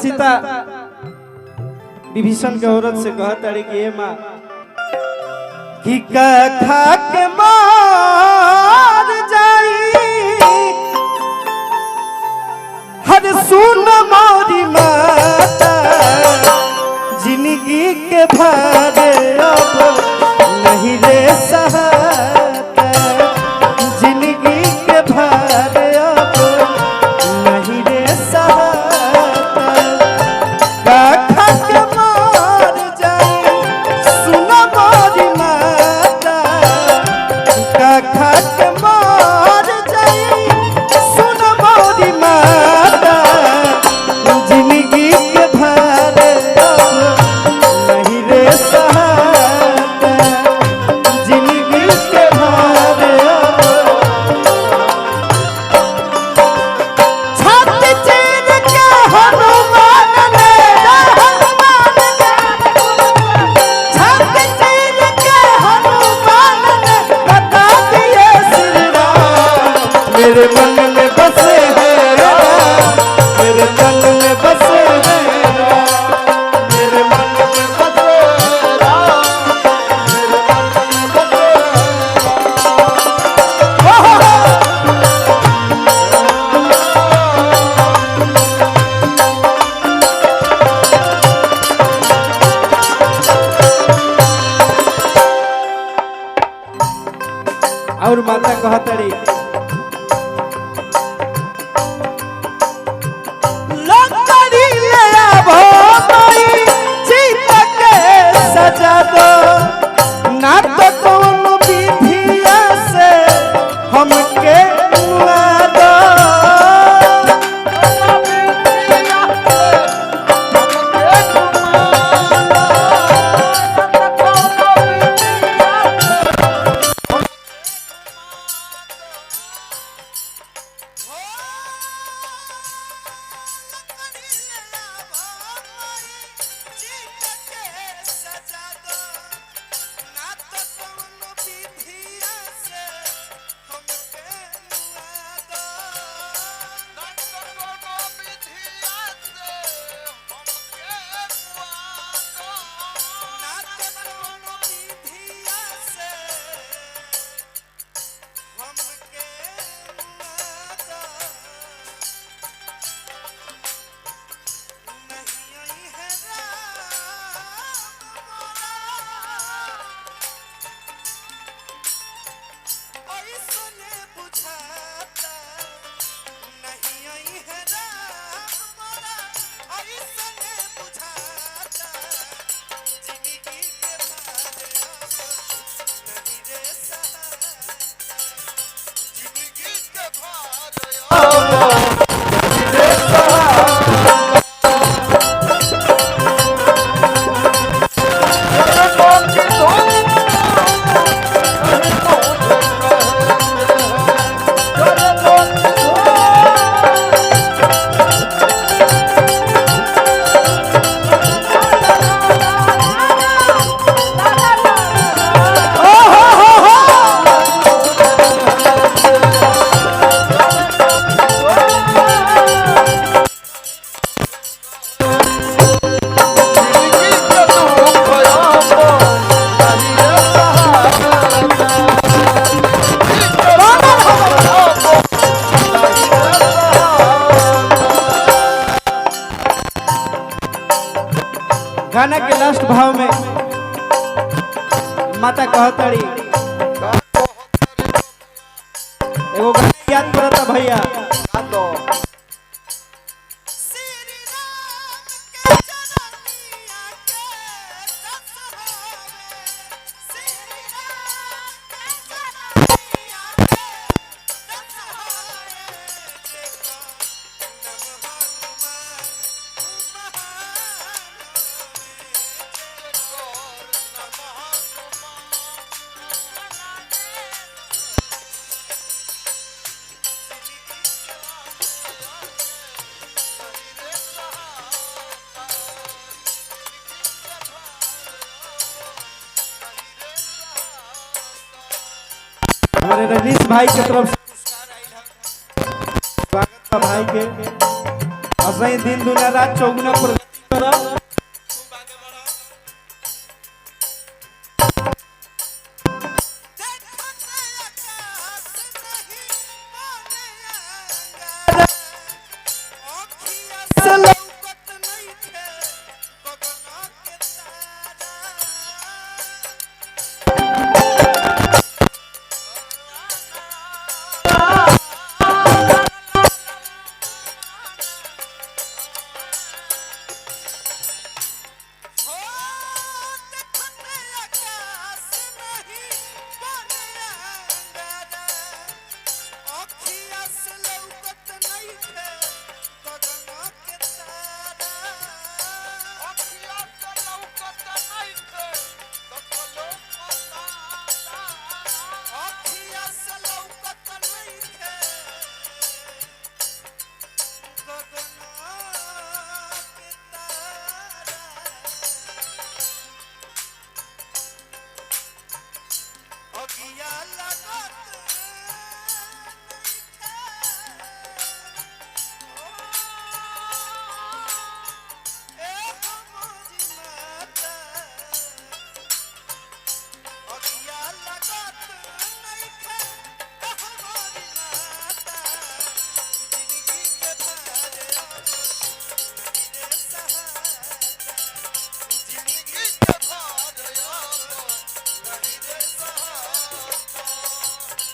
सीता विभीषण के औरत से कहत अरे कि ए माँ कि का खा के मार जाई हर सुन मोरी माता जिंदगी के भारे अब नहीं रे सहाता जिंदगी के भारे अब नहीं रे सहाता का खा के मार जाई सुन मोरी माता का खा के मार जाई सुन मोरी माता जिंदगी के भारे अब नहीं रे सहाता जिंदगी के भारे छत चीर के हनुमान ने छत चीर के हनुमान ने बता दिए श्री राम मेरे मन में बसे हैं राम मेरे मन में बसे हैं राम मेरे मन में बसे हैं राम मेरे मन में बसे और माता कहतड़ी लकड़ी ले आवो माई सीता के सजा दो ना तो कौन विधिया से हमके मुआ दो गाना के लास्ट भाव में माता कहतड़ी एगो गाना याद करता भैया हमारे रजनीश भाई की तरफ से स्वागत है भाई के असही दिन दुनिया रात चौगुना पर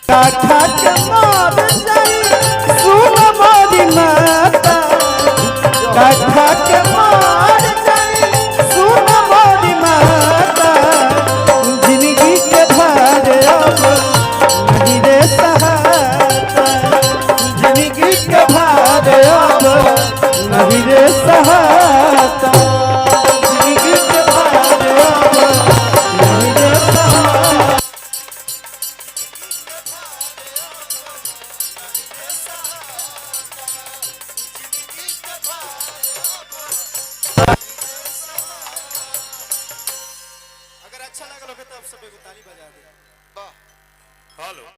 काठा के मार जाई सुन मोरी माता काठा के मार जाई सुन मोरी माता जिंदगी के भार अब नहीं रे सहाता जिंदगी के भार अब नहीं रे सहाता जिंदगी के भार अब नहीं रे सहाता अच्छा लगा तो आप सब ताली बजा दे। हेलो।